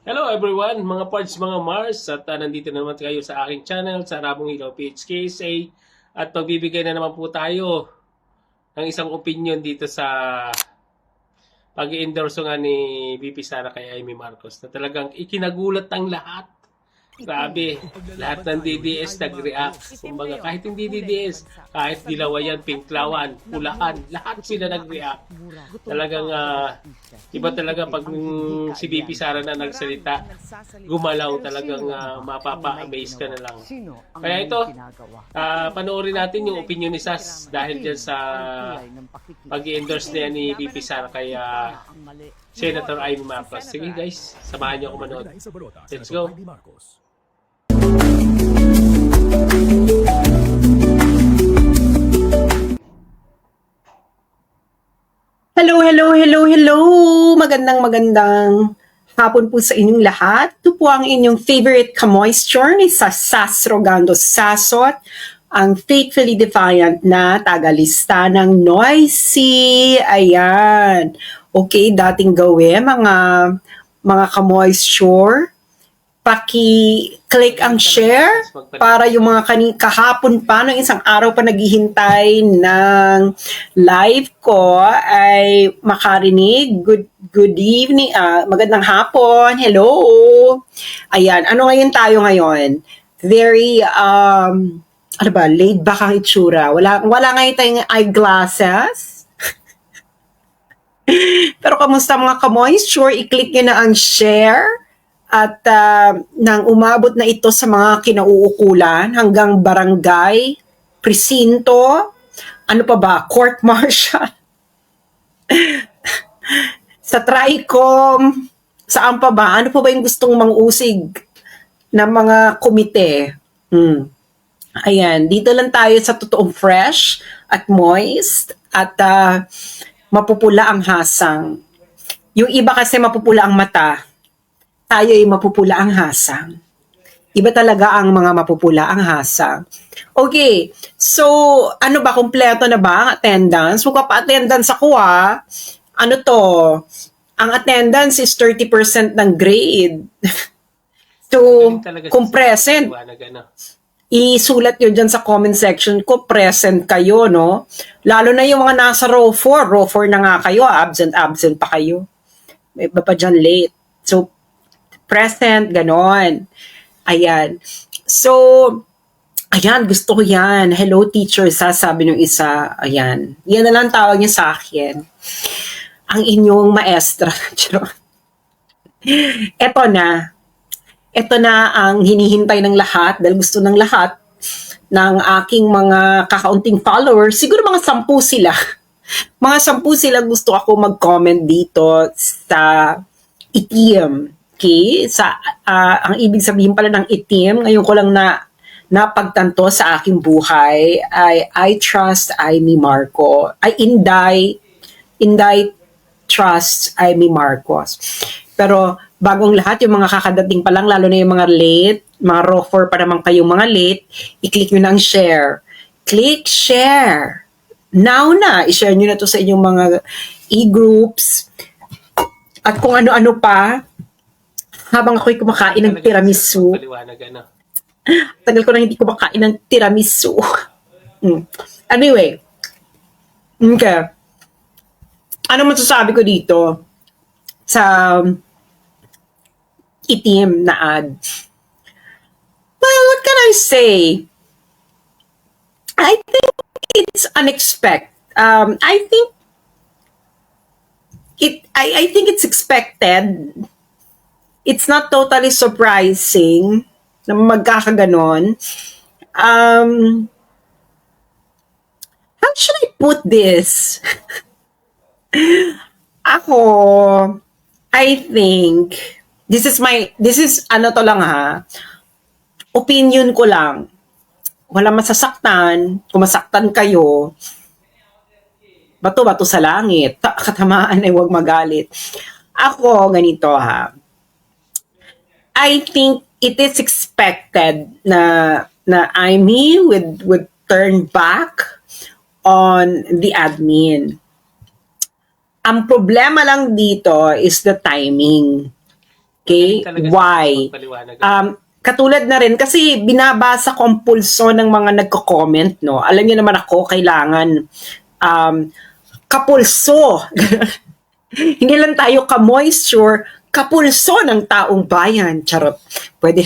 Hello everyone, mga parts, mga Mars, at nandito na naman kayo sa aking channel, sa Rabong Ilaw PHKSA, at pagbibigay na naman po tayo ng isang opinion dito sa pag-endorso nga ni VP Sara kay Amy Marcos na talagang ikinagulat ng lahat. Grabe, lahat ng DDS nag-react. Kumbaga, kahit hindi DDS, kahit dilawayan, pinklawan, pulaan, lahat sila nag-react. Talagang iba talaga pag si VP Sara na nagsalita, gumalaw talagang mapapa-amaze ka na lang. Kaya ito, panoorin natin yung opinion ni Sas dahil dyan sa pag-endorse niya ni VP Sara kay Senator Amy Marcos. Sige guys, samahan niyo ako manood. Let's go! Hello, hello, hello, hello! Magandang hapon po sa inyong lahat. Ito po ang inyong favorite ka-moisture ni Sas Rogando Sasot, ang faithfully defiant na tagalista ng Noisy. Ayan. Okay, dating gawin mga ka-moisture. Paki-click ang share para yung mga kahapon pa, ng isang araw pa naghihintay ng live ko ay makarinig. Good evening, magandang hapon, hello. Ayan, ano ngayon tayo ngayon? Very, ano ba, laid back ang itsura. Wala ngayon tayong eyeglasses. Pero kamusta mga ka-moisture? I-click nyo na ang share. At nang umabot na ito sa mga kinauukulan hanggang barangay, presinto, ano pa ba, court martial, sa TRICOM, saan pa ba, ano pa ba yung gustong mang-usig ng mga komite? Ayan, dito lang tayo sa totoong fresh at moist at mapupula ang hasang. Yung iba kasi mapupula ang mata, tayo ay mapupula ang hasang. Iba talaga ang mga mapupula ang hasang. Okay, so ano ba, kompleto na ba ang attendance? Magpapa-attendance ako Ano to? Ang attendance is 30% ng grade. So, kung present, isulat nyo dyan sa comment section ko, present kayo, no? Lalo na yung mga nasa row 4. Row 4 na nga kayo, absent pa kayo. May iba pa dyan late. So, present, ganon. Ayan. So, ayan, gusto ko yan. Hello, teacher, sabi ng isa. Ayan. Yan na lang tawag niya sa akin. Ang inyong maestra. Eto na. Ito na ang hinihintay ng lahat dahil gusto ng lahat ng aking mga kakaunting followers. Siguro mga 10 sila. Mga 10 sila gusto ako mag-comment dito sa itim. Okay? Ang ibig sabihin pala ng itim, ngayon ko lang napagtanto sa aking buhay ay I trust Amy Marcos. Inday trust Amy Marcos. Pero bagong lahat, yung mga kakadating pa lang, lalo na yung mga late, mga raw 4 pa naman kayong mga late, i-click nyo na ang share. Click share. Now na, i-share nyo na to sa inyong mga e-groups at kung ano-ano pa habang ako'y kumakain ng tiramisu. Tagal ko na hindi kumakain ng tiramisu. Anyway. Okay. Ano masasabi ko dito sa itim na ad? Well, what can I say? I think it's unexpected. I think it's expected. It's not totally surprising na magkakaganon. How should I put this? Ako, I think, this is ano to lang opinion ko lang. Wala masasaktan. Kung masaktan kayo, bato-bato sa langit. Katamaan ay huwag magalit. Ako, ganito I think it is expected na Amy would turn back on the admin. Ang problema lang dito is the timing. Okay? Magaling talaga si Why? magpaliwanag. Katulad na rin, kasi binabasa ko ang pulso ng mga nagko-comment, no? Alam niyo naman ako, kailangan kapulso. Hindi lang tayo ka-moisture, kapulso ng taong bayan. Charot. Pwede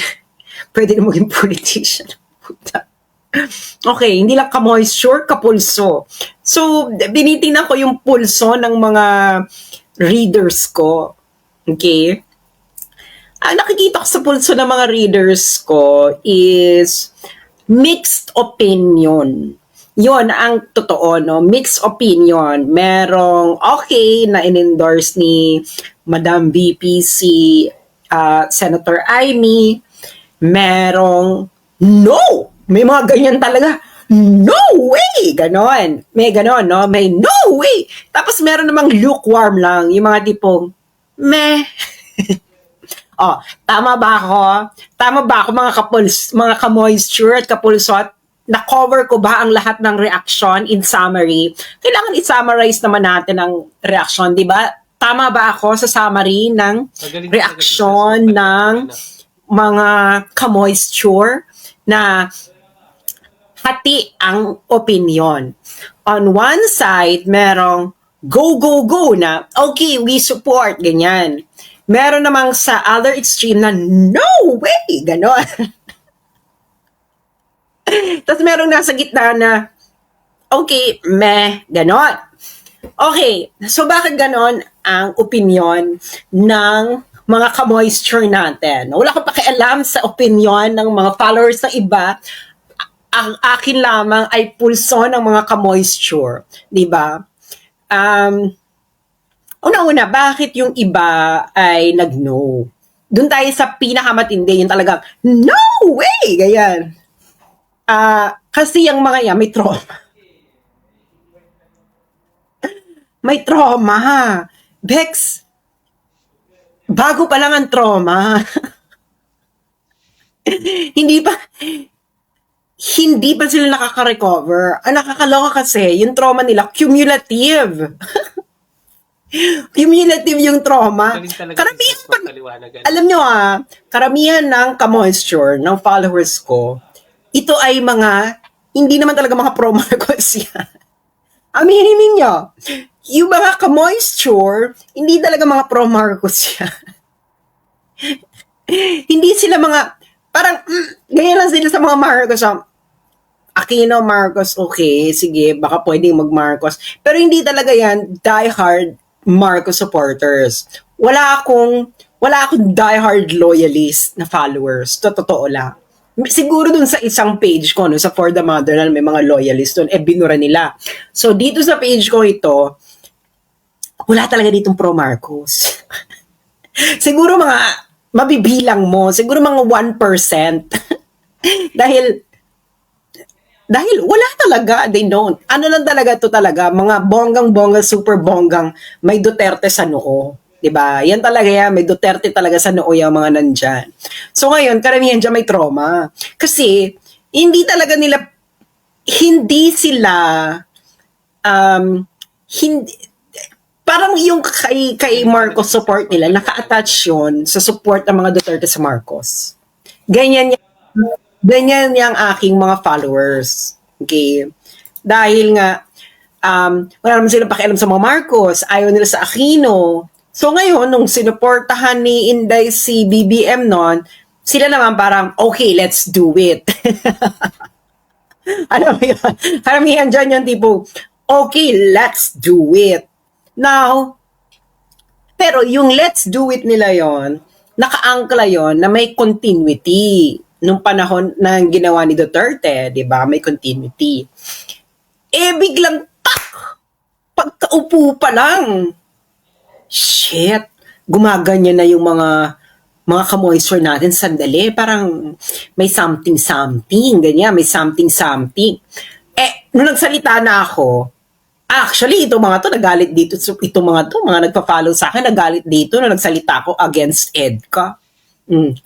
na maging politician. Puta. Okay, hindi lang ka-moisture, kapulso. So, binitingnan ko yung pulso ng mga readers ko. Okay? Ang nakikita ko sa pulso ng mga readers ko is mixed opinion. Yon ang totoo, no? Mixed opinion. Merong okay na in-endorse ni Madam VP si Senator Amy. Merong no! May mga ganyan talaga. No way! Ganon. May ganon, no? May no way! Tapos meron namang lukewarm lang. Yung mga tipong, meh. Oh, tama ba ako? Tama ba ako mga ka-moisture at kapulso at na-cover ko ba ang lahat ng reaction in summary? Kailangan i-summarize naman natin ang reaction, di ba? Tama ba ako sa summary ng reaction ng mga ka-moisture na hati ang opinion? On one side, merong go, go, go na, okay, we support, ganyan. Meron namang sa other extreme na, no way, ganon. Tapos merong nasa gitna na, okay, meh, ganon. Okay, so bakit ganon ang opinion ng mga ka-moisture natin? Wala ko pakialam sa opinion ng mga followers ng iba. Ang akin lamang ay pulso ng mga ka-moisture. Diba? Una-una, bakit yung iba ay nag-no? Doon tayo sa pinakamatindi, yung talagang, no way! Ganyan. Kasi yung mga yan, may trauma. May trauma. Bex, bago pa lang ang trauma. Hindi pa sila nakaka-recover. Ang nakakaloka kasi, yung trauma nila, cumulative. Cumulative yung trauma. Alam nyo karamihan ng ka-moisture, ng followers ko, ito ay hindi naman talaga mga pro-Marcos yan. Aminin ninyo, yung mga ka-moisture, hindi talaga mga pro-Marcos yan. Hindi sila parang, ganyan lang sila sa mga Marcos. Aquino, Marcos, okay, sige, baka pwedeng mag-Marcos. Pero hindi talaga yan die-hard Marcos supporters. Wala akong die-hard loyalist na followers. Totoo lang. Siguro dun sa isang page ko, no, sa For the Motherland, may mga loyalist dun, binura nila. So, dito sa page ko ito, wala talaga ditong pro-Marcos. Siguro mabibilang mo, siguro mga 1%. Dahil wala talaga, they don't. Ano lang talaga to talaga, mga bonggang-bongga, super bonggang, may Duterte sa noo. Diba? Yan talaga yan, may Duterte talaga sa noo yung mga nandyan. So ngayon, karamihan dyan may trauma. Kasi, hindi parang yung kay Marcos support nila, naka-attach yun sa support ng mga Duterte sa Marcos. Ganyan yung aking mga followers. Okay? Dahil nga, wala naman sila pakialam sa mga Marcos, ayaw nila sa Aquino. So ngayon, nung sinuportahan ni Inday si BBM nun, sila naman parang, okay, let's do it. Alam mo yun? Karamihan dyan yung tipo, okay, let's do it. Now, pero yung let's do it nila yon, naka-angkla yon na may continuity. Nung panahon na ginawa ni Duterte, di ba, may continuity. Biglang, pagkaupo pa lang, shit, gumaganyan na yung mga ka-moisture natin, sandali, parang may something, ganyan, may something. Nung nagsalita na ako, actually, itong mga to, nagalit dito, mga nagpa-follow sa akin, nagalit dito, nung nagsalita ako against EDCA.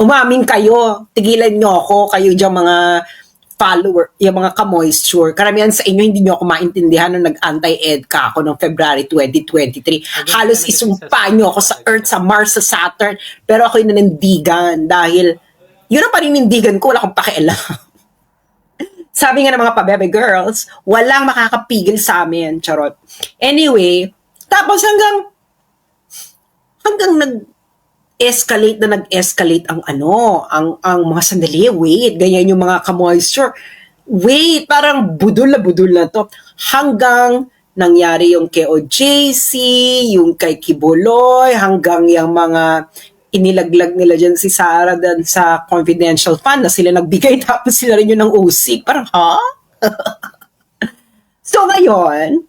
Umamin kayo, tigilan nyo ako, kayo dyan mga follower, yung mga ka-moisture, karamihan sa inyo hindi nyo ako maintindihan nung nag-anti-EDCA ako noong February 2023. Halos isumpa nyo ako sa Earth, sa Mars, sa Saturn, pero ako'y nanindigan dahil yun ang paninindigan ko, wala akong pakialam. Sabi nga ng mga pabebe girls, walang makakapigil sa amin, charot. Anyway, tapos hanggang nag-escalate ang mga sandali, wait, ganyan yung mga ka-moisture. Wait, parang budol na to. Hanggang nangyari yung kay OJC, yung kay Kibuloy, hanggang yung mga inilaglag nila dyan si Sarah dan sa confidential fund na sila nagbigay tapos sila rin yun ng usik. Parang, ha? So ngayon,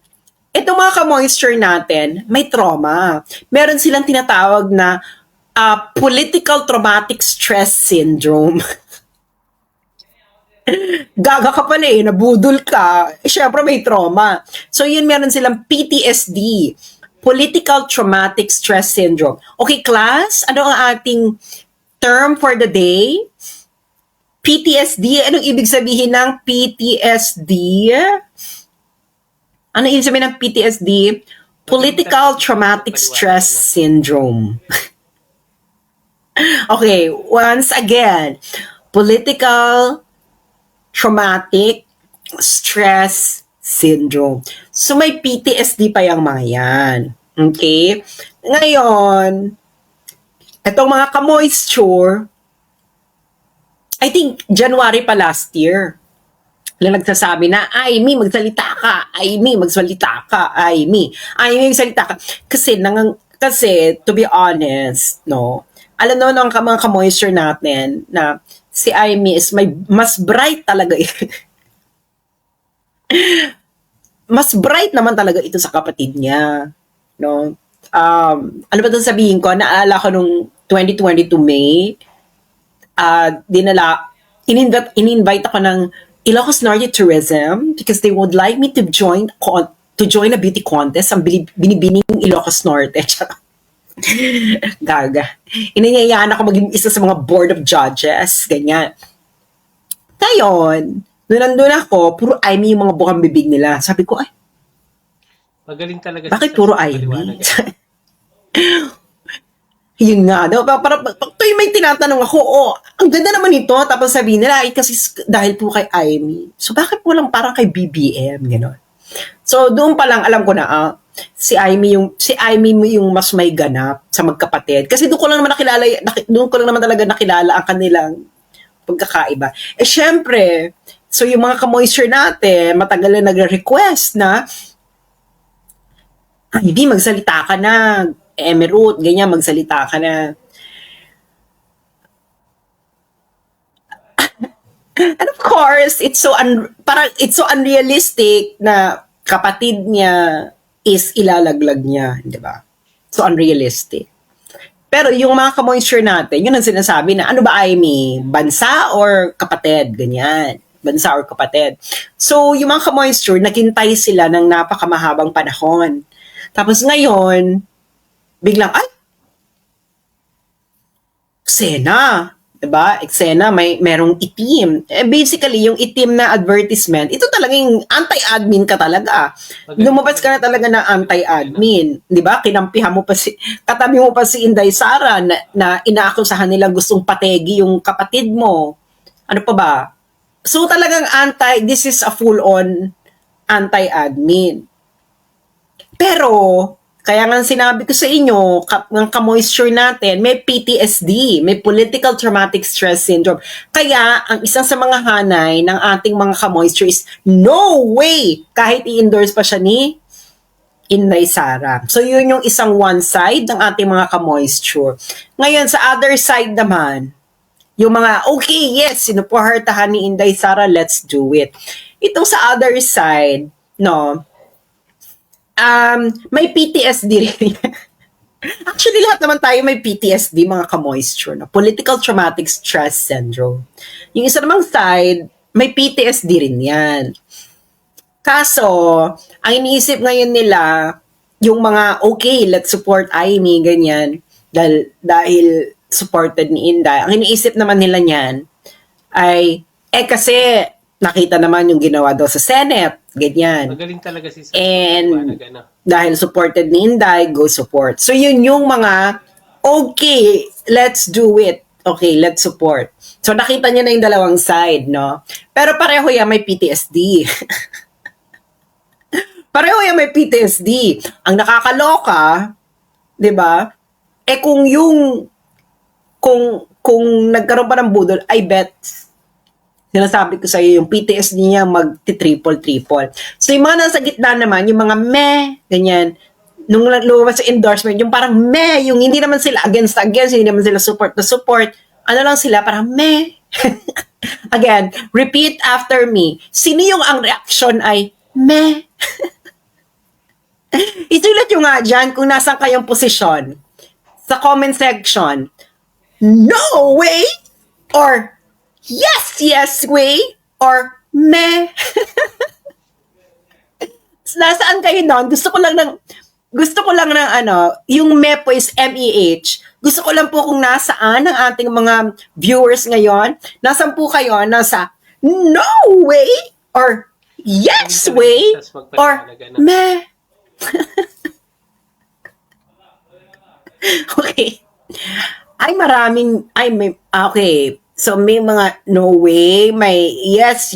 itong mga ka-moisture natin, may trauma. Meron silang tinatawag na political traumatic stress syndrome. Gaga ka pala nabudol ka. Syempre may trauma. So yun, meron silang PTSD. Political Traumatic Stress Syndrome. Okay, class? Ano ang ating term for the day? PTSD. Anong ibig sabihin ng PTSD? Ano ibig sabihin ng PTSD? Political Traumatic Stress Syndrome. Okay, once again. Political Traumatic Stress Syndrome. So, may PTSD pa yung mga yan. Okay? Ngayon, itong mga ka-moisture, I think, January pa last year, na nagsasabi na, Aimee, magsalita ka. Aimee, magsalita ka. Aimee, magsalita ka. Kasi, to be honest, no, alam naman ng mga ka-moisture natin na si Aimee is mas bright talaga mas bright naman talaga ito sa kapatid niya, no? Ano ba 'tong sabihin ko? Naalala ko nung 2022 May, in-invite ako ng Ilocos Norte Tourism because they would like me to join a beauty contest ang binibining Ilocos Norte. Gaga. Inanyayaan ako maging isa sa mga board of judges, ganyan. Ngayon, nung nandun ako, puro Aimee yung mga bukang bibig nila. Sabi ko, ay, magaling talaga. Bakit puro Aimee? Yun nga, no? Para may tinatanong ako, ang ganda naman ito. Tapos sabihin nila, ay, kasi dahil po kay Aimee. So, bakit po lang parang kay BBM? Ganon. So, doon pa lang alam ko na, si Aimee yung mas may ganap sa magkapatid. Kasi doon ko lang naman talaga nakilala ang kanilang pagkakaiba. Syempre, so yung mga ka-moisture natin, matagal na nagre-request na, hindi, magsalita ka na. Emerald, ganyan, magsalita ka na. And of course, it's so unrealistic na kapatid niya is ilalaglag niya, di ba? So unrealistic. Pero yung mga ka-moisture natin, yun ang sinasabi na, ano ba Aimee? Bansa or kapatid? Ganyan. Bansa or kapatid. So, yung mga ka-moisture, naghintay sila ng napakamahabang panahon. Tapos ngayon, biglang, ay, eksena. Diba? Eksena, merong itim. Basically, yung itim na advertisement, ito talagang anti-admin ka talaga. Lumabas ka na talaga ng anti-admin. Diba? Katabi mo pa si Inday Sara na inaakusahan nila gustong pategi yung kapatid mo. Ano pa ba? So talagang this is a full-on anti-admin. Pero, kaya nga sinabi ko sa inyo, ng ka-moisture natin, may PTSD, may Political Traumatic Stress Syndrome. Kaya, ang isang sa mga hanay ng ating mga ka-moisture is, no way! Kahit i-endorse pa siya ni Inday Sara. So, yun yung isang one side ng ating mga ka-moisture. Ngayon, sa other side naman, yung mga, okay, yes, sinuportahan ni Inday Sara, let's do it. Itong sa other side, no, may PTSD rin. Actually, lahat naman tayo may PTSD, mga ka-moisture, no? Political Traumatic Stress Syndrome. Yung isa namang side, may PTSD rin yan. Kaso, ang iniisip ngayon nila, yung mga, okay, let's support Aimee, ganyan, dahil supported ni Inday. Ang iniisip naman nila niyan ay, kasi, Nakita naman yung ginawa daw sa Senate. Ganyan. Magaling talaga si And Liwanag, ano. dahil supported ni Inday, go support. So yun yung mga, okay, let's do it. Okay, let's support. So nakita niyo na yung dalawang side, no? Pero pareho yan may PTSD. Pareho yan may PTSD. Ang nakakaloka, 'di ba? Eh kung nagkaroon pa ng budol, I bet sinasabi ko sa iyo yung PTSD niya magti-triple. So yung mga nasa gitna naman, yung mga meh, ganyan, nung lumabas sa endorsement, yung parang meh, yung hindi naman sila against, hindi naman sila support, ano lang sila, parang meh. Again, repeat after me. Sino yung ang reaction ay meh? Isulat nyo nga dyan kung nasan kayong posisyon. Sa comment section. No way! Or yes way! Or meh! Nasaan kayo nun? Gusto ko lang ng yung meh po is M-E-H. Gusto ko lang po kung nasaan ang ating mga viewers ngayon. Nasaan po kayo? Nasa no way! Or yes way! Or meh! Okay. Okay. So, may mga no way, may yes.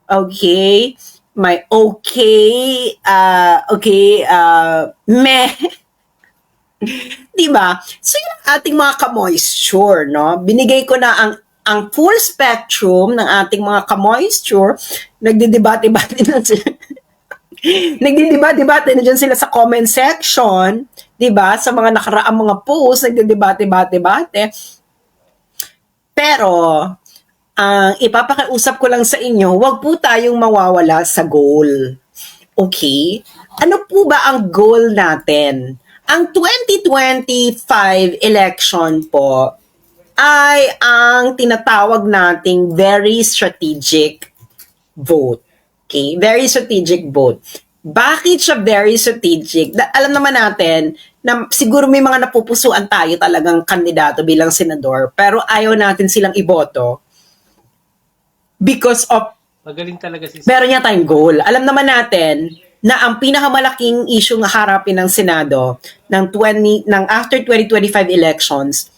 Okay. May okay, meh. Diba? So, yung ating mga ka-moisture, no? Binigay ko na ang full spectrum ng ating mga ka-moisture. Nagdidebate-bate na sila. Nagdidebate-bate na dyan sila sa comment section. Diba? Sa mga nakaraang mga posts, nagdidebate-bate. Pero, ang ipapakiusap ko lang sa inyo, huwag po tayong mawawala sa goal. Okay? Ano po ba ang goal natin? Ang 2025 election po ay ang tinatawag nating very strategic vote. Okay? Very strategic vote. Bakit siya very strategic? Alam naman natin na siguro may mga napupusuan tayo talagang kandidato bilang senador, pero ayaw natin silang iboto because of Magaling talaga si meron niya tayong goal. Alam naman natin na ang pinakamalaking issue na harapin ng Senado ng after 2025 elections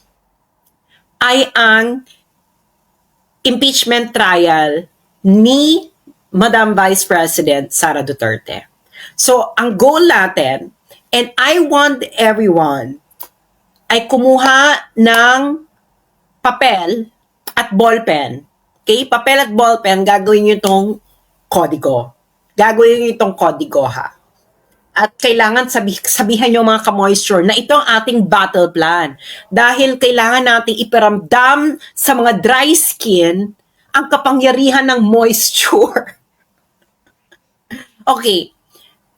ay ang impeachment trial ni Madam Vice President Sara Duterte. So, ang goal natin, and I want everyone, ay kumuha ng papel at ballpen. Okay? Papel at ballpen, gagawin nyo itong kodigo. Gagawin nyo itong kodigo, ha? At kailangan sabihan nyo mga ka-moisture na ito ang ating battle plan. Dahil kailangan nating iparamdam sa mga dry skin ang kapangyarihan ng moisture. Okay.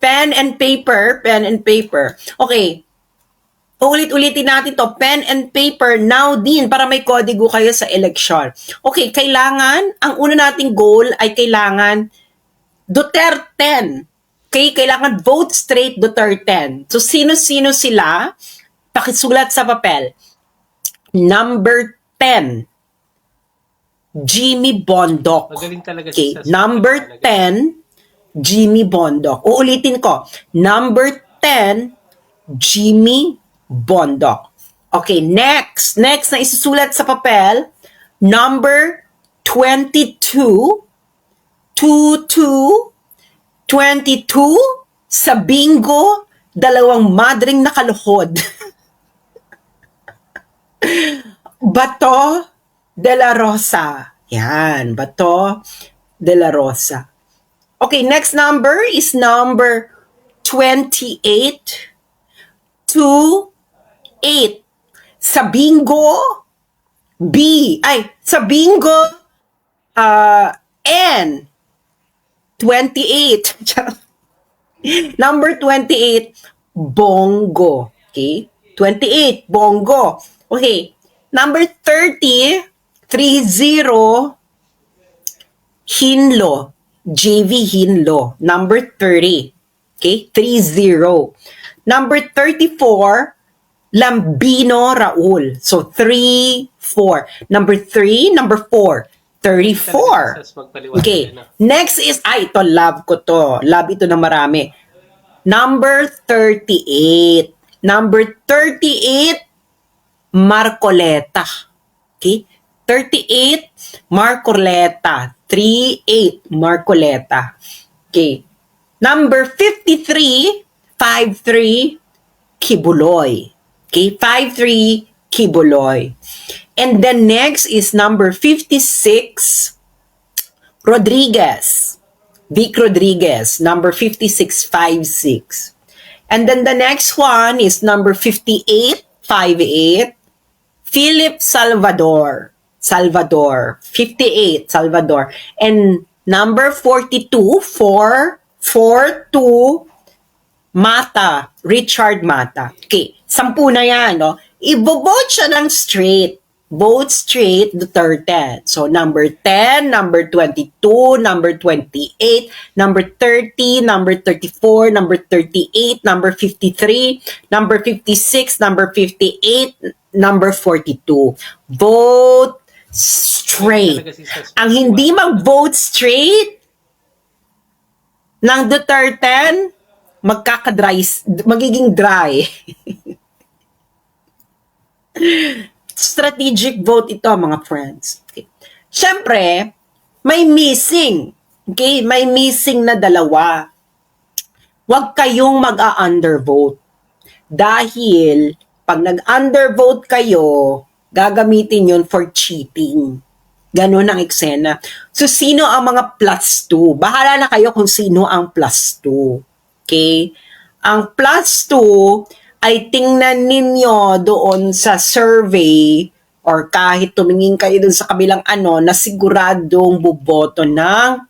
Pen and paper. Okay. Ulit-ulitin natin to. Pen and paper now din para may kodigo kayo sa eleksyon. Okay, ang una nating goal ay kailangan Duterte. Okay, kailangan vote straight Duterte. So, sino-sino sila? Pakisulat sa papel. Number 10. Jimmy Bondoc. Magaling talaga Okay, number 10. Jimmy Bondoc. Uulitin ko. Number 10, Jimmy Bondoc. Okay, next na isusulat sa papel, number 22, 22, sa bingo, dalawang madring nakaluhod. Bato de la Rosa. Yan, Bato de la Rosa. Okay, next number is number 28, 28. Sa bingo, sa bingo, N, 28. Number 28, bongo. Okay, 28, bongo. Okay, number 30, 30, Hinlo. JV Hinlo, number 30. Okay, 30. Number 34, Lambino Raul. So, 3, 4. Number 3, number 4, 34. Tapos magpaliwanag Okay. na. Next is, ito, love ko to. Love ito ng marami. Number 38. Number 38, Marcoleta. Okay? 38, Marcoleta. 38, Marcoleta. Okay. Number 53, 53, Kibuloy. Okay? 53, Kibuloy. And then next is number 56, Rodriguez. Vic Rodriguez, number 5656. And then the next one is number 5858, Philip Salvador. Salvador. 58, Salvador. And number 42, 442, Mata. Richard Mata. Okay, 10 na yan, no? Ibo-vote siya ng straight. Vote straight Duterte. So, number 10, number 22, number 28, number 30, number 34, number 38, number 53, number 56, number 58, number 42. Vote straight. Ang hindi mag-vote straight ng Duterte, magiging dry. Strategic vote ito, mga friends. Okay. Siyempre, may missing. Okay? May missing na dalawa. Huwag kayong mag-undervote. Dahil, pag nag-undervote kayo, gagamitin yun for cheating. Ganun ang eksena. So, sino ang mga plus 2? Bahala na kayo kung sino ang plus 2. Okay? Ang plus 2, ay tingnan ninyo doon sa survey or kahit tumingin kayo doon sa kabilang na siguradong buboto ng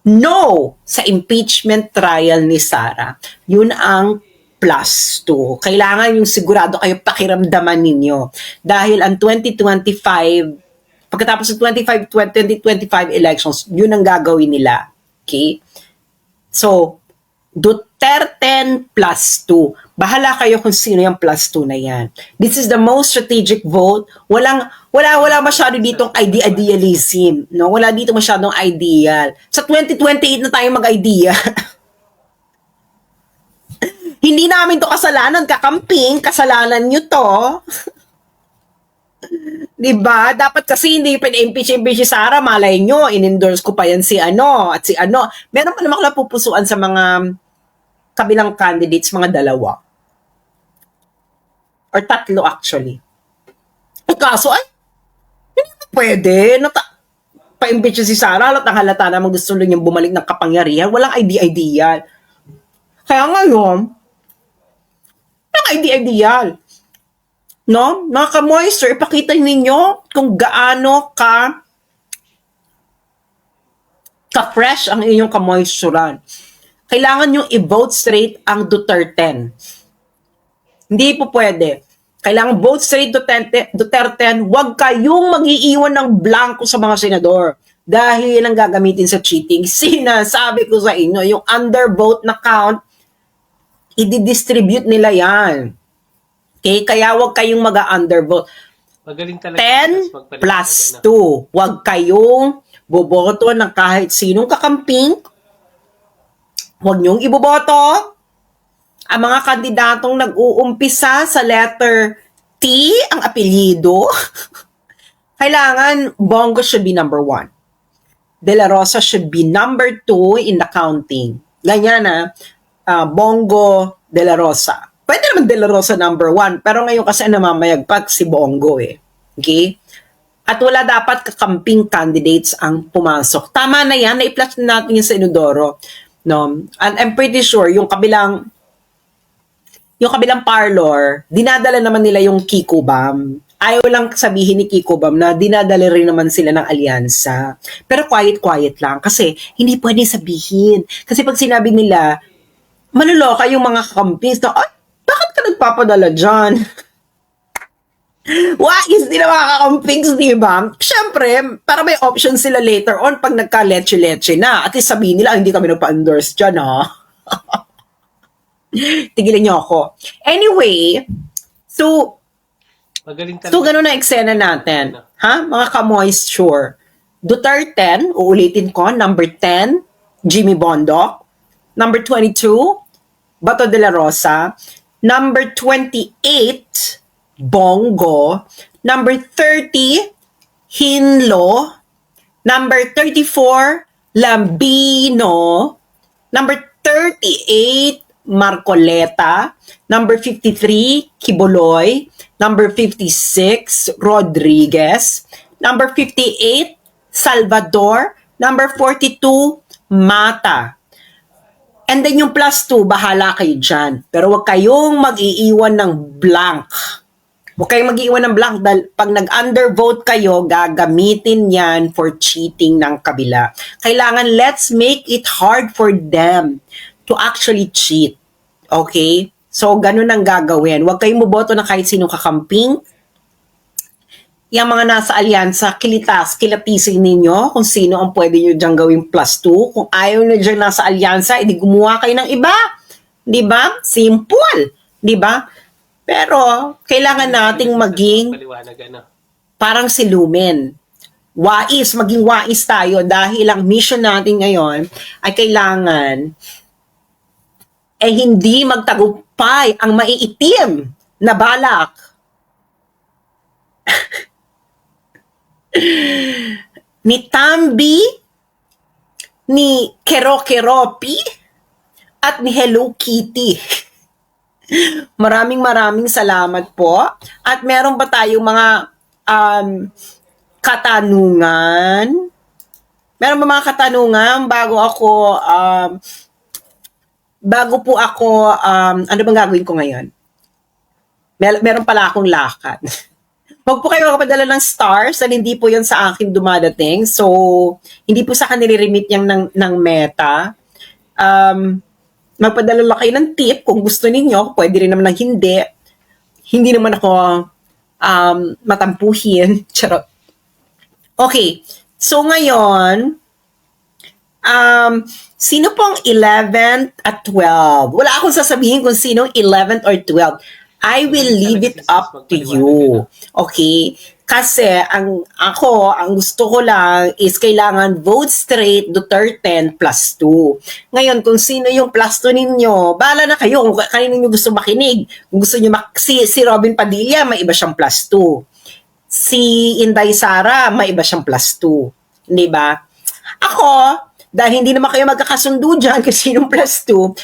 no sa impeachment trial ni Sara. Yun ang plus 2. Kailangan yung sigurado kayo pakiramdaman ninyo. Dahil ang 2025, pagkatapos ng 2025 elections, yun ang gagawin nila. Okay? So, Duterte plus 2. Bahala kayo kung sino yung plus 2 na yan. This is the most strategic vote. Wala masyado ditong idealism. No? Wala dito masyadong ideal. Sa 2028 na tayo mag-idea. Hindi namin to kasalanan, kakamping. Kasalanan nyo to. Diba? Dapat kasi hindi pin-impeach si Sara. Malay nyo, in-endorse ko pa yan si at si Meron pa naman pupusuan sa mga kabilang candidates, mga dalawa. Or 3 actually. Kaso hindi na pwede. Pa-impeach si Sara, halata naman gusto niyang bumalik ng kapangyarihan. Walang idea. Kaya ngayon, walang idea. No? Mga ka-moisture, ipakita ninyo kung gaano ka-fresh ang inyong ka-moisturean. Kailangan nyo i-vote straight ang Duterte. Hindi po pwede. Kailangan vote straight Duterte. Huwag kayong mag-iiwan ng blanco sa mga senador. Dahil ang gagamitin sa cheating. Sinasabi ko sa inyo, yung undervote na count, i-distribute nila yan. Okay? Kaya huwag kayong mag-undervote. Magaling talaga. 10 plus 2. Huwag kayong boboto ng kahit sinong kakamping. Huwag niyong iboboto ang mga kandidatong nag-uumpisa sa letter T, ang apelyido. Kailangan, Bongo should be number 1. De La Rosa should be number 2 in the counting. Ganyan na, Bongo, De La Rosa. Pwede naman De La Rosa number 1, pero ngayon kasi namamayagpag si Bongo eh. Okay? At wala dapat kakamping candidates ang pumasok. Tama na yan, na-i-flash natin yung sa Inodoro. No? And I'm pretty sure yung kabilang parlor, dinadala naman nila yung Kiko Bam. Ayaw lang sabihin ni Kiko Bam na dinadala rin naman sila ng alyansa. Pero quiet lang kasi hindi pwede sabihin. Kasi pag sinabi nila, manuloka yung mga kakampings na, ay, bakit ka nagpapadala dyan? Wais din ang mga kakampings, di ba? Siyempre, para may option sila later on pag nagka-leche-leche na. At least sabihin nila, hindi kami nagpa-endorse dyan, ha? Tigilan niyo ako. Anyway, so ganun na eksena natin. Ha? Mga ka-moisture. Duterte, uulitin ko, number 10, Jimmy Bondoc. Number 22, Bato de la Rosa. Number 28, Bongo. Number 30, Hinlo. Number 34, Lambino. Number 38, Marcoleta. Number 53, Kibuloy. Number 56, Rodriguez. Number 58, Salvador. Number 42, Mata. And then yung plus 2, bahala kayo dyan. Pero huwag kayong mag-iiwan ng blank. Huwag kayong mag-iiwan ng blank dahil pag nag-undervote kayo, gagamitin yan for cheating ng kabila. Kailangan, let's make it hard for them to actually cheat. Okay? So, ganun ang gagawin. Huwag kayong muboto na kahit sinong kakamping. Yung mga nasa alyansa, kilatisin ninyo kung sino ang pwede nyo dyan gawing plus 2. Kung ayaw nyo dyan nasa alyansa, edi gumawa kayo ng iba. Di ba? Simple. Di ba? Pero, kailangan nating maging Paliwanag, ano? parang si Lumen. Wais, maging wais tayo dahil ang mission natin ngayon ay kailangan hindi magtagumpay ang maiitim na balak ni Tambi, ni Kero-Keropi, at ni Hello Kitty. Maraming salamat po. At meron ba tayong mga katanungan? Meron ba mga katanungan bago po ako, ano bang gagawin ko ngayon? Meron pala akong lakad. Huwag po kayo makapadala ng stars dahil hindi po yun sa akin dumadating. So, hindi po sa kanila remit yung ng Meta. Magpadala lang kayo ng tip kung gusto ninyo. Pwede rin naman ng hindi. Hindi naman ako matampuhin. Charot. Okay. So, ngayon, sino pong 11th at 12? Wala akong sasabihin kung sino 11th or 12. I will leave it up to you. Okay? Kasi ang gusto ko lang is kailangan vote straight Duterte plus 2. Ngayon, kung sino yung plus 2 ninyo, bahala na kayo kung kanino nyo gusto makinig. Kung gusto nyo si Robin Padilla, may iba siyang plus 2. Si Inday Sara, may iba siyang plus 2. Di ba? Ako, dahil hindi naman kayo magkakasundo dyan kung sinong plus 2,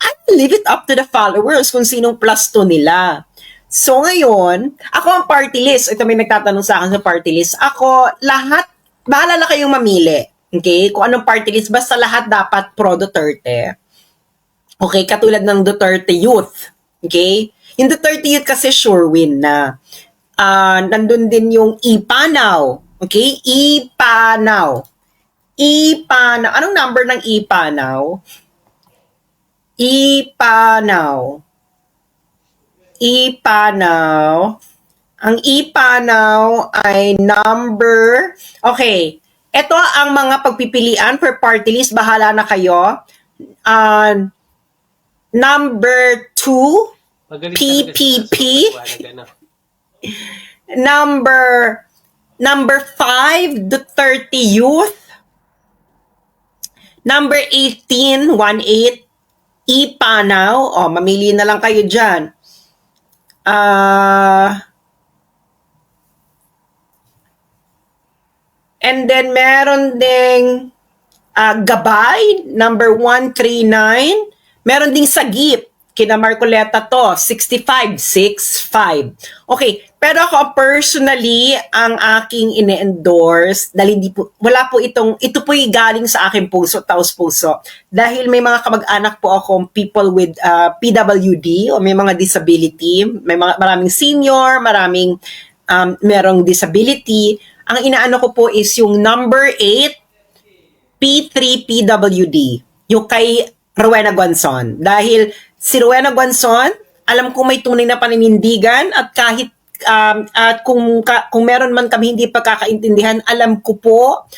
I will leave it up to the followers kung sinong plus 2 nila. So ngayon, ako ang party list. Ito may nagtatanong sa akin sa party list. Ako, lahat, bahala na kayong mamili. Okay? Kung anong party list, basta lahat dapat pro Duterte. Okay? Katulad ng Duterte Youth. Okay? Yung Duterte Youth kasi sure win na. Nandun din yung Ipanaw. Okay? Ipanaw. Anong number ng Ipanaw? Ipanaw. Ang Ipanaw ay number... Okay. Ito ang mga pagpipilian for party list. Bahala na kayo. Number 2, PPP. Number 5, Duterte Youth. Number 18, 18, Ipanaw. Mamili na lang kayo dyan. And then, meron ding Gabay, number 139. Meron ding Sagip, kina Marcoleta to, 6565. Okay, pero ako personally, ang aking ine-endorse, dahil wala po ito po galing sa aking puso, taos puso. Dahil may mga kamag-anak po akong people with PWD o may mga disability, maraming senior, maraming merong disability. Ang inaano ko po is yung number 8, P3PWD, yung kay Rowena Guanzon. Dahil si Rowena Guanzon, alam ko may tunay na paninindigan at kahit at kung meron man kami hindi pagkakaintindihan, alam ko po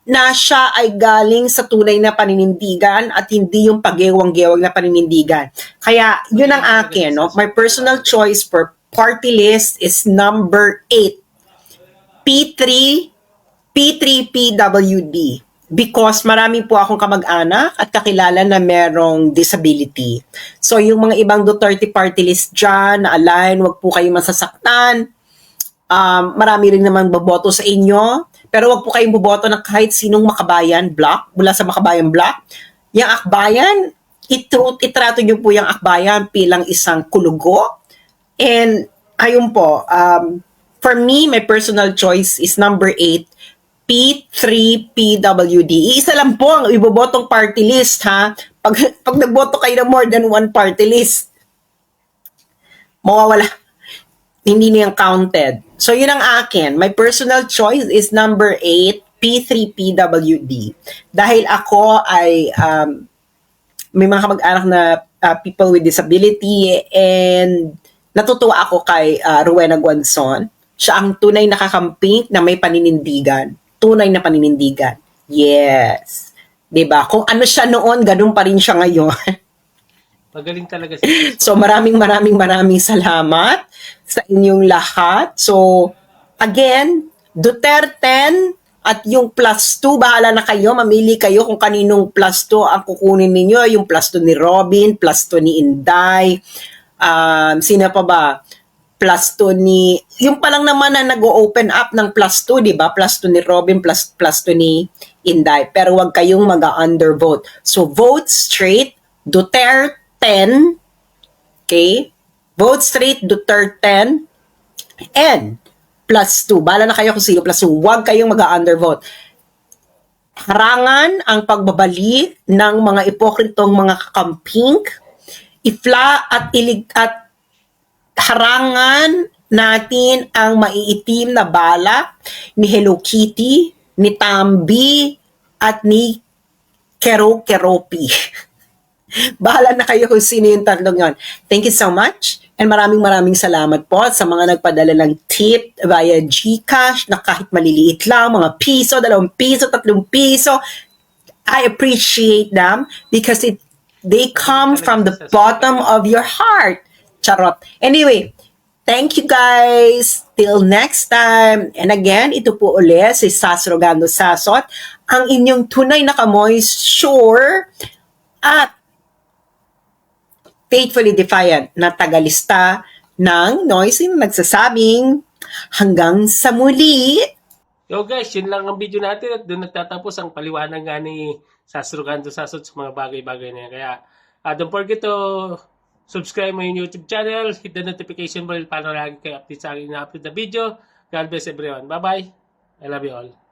na siya ay galing sa tunay na paninindigan at hindi yung pagewang-gewang na paninindigan. Kaya yun ang akin, no? My personal choice for party list is number 8, P3 P3PWD. Because marami po akong kamag-anak at kakilala na merong disability. So yung mga ibang Duterte party list dyan, na align, wag po kayo masasaktan. Marami rin naman boboto sa inyo. Pero wag po kayong boboto ng kahit sinong Makabayan Block, mula sa Makabayan Block. Yung akbayan, itrato nyo po yung akbayan bilang isang kulugo. And ayun po, for me, my personal choice is number 8, P3PWD. Isa lang po ang ibobotong party list, ha? Pag nagboto kayo ng more than one party list, mawawala. Hindi na yung counted. So, yun ang akin. My personal choice is number 8, P3PWD. Dahil ako ay may mga kamag-anak na people with disability and natutuwa ako kay Rowena Guanzon. Siya ang tunay na kakamping na may paninindigan. Tunay na paninindigan. Yes. 'Di ba? Kung ano siya noon, ganun pa rin siya ngayon. Magaling talaga si So maraming salamat sa inyong lahat. So again, Duterte at yung plus 2, bahala na kayo. Mamili kayo kung kaninong plus 2 ang kukunin ninyo. Yung plus 2 ni Robin, plus 2 ni Inday. Sino pa ba? Plus 2 ni... Yung pa lang naman na nag-open up ng plus 2, di ba? Plus 2 ni Robin, plus 2 ni Inday. Pero wag kayong mag-undervote. So, vote straight, Duterte 10. Okay? Vote straight, Duterte 10. And, plus 2. Bala na kayo kung sino plus 2. Wag kayong mag-undervote. Harangan ang pagbabalik ng mga ipokritong mga kakamping. At harangan natin ang maiitim na balak ni Hello Kitty, ni Tambi, at ni Keropi. Bahala na kayo kung sino yung tatlong yon. Thank you so much. And maraming salamat po sa mga nagpadala ng tip via GCash na kahit maliliit lang, mga piso, 2 piso, 3 piso. I appreciate them because they come from the bottom of your heart. Charot. Anyway, thank you guys. Till next time. And again, ito po ulit si Sas Rogando Sasot, ang inyong tunay na kamoy, sure at faithfully defiant na tagalista ng noisy na nagsasabing hanggang sa muli. Yo guys, yun lang ang video natin at doon nagtatapos ang paliwanag nga ni Sas Rogando Sasot sa mga bagay-bagay na yan. Kaya don't forget to subscribe mo yung YouTube channel, hit the notification bell para lagi kayo update sa akin na upload na video. God bless everyone. Bye-bye. I love you all.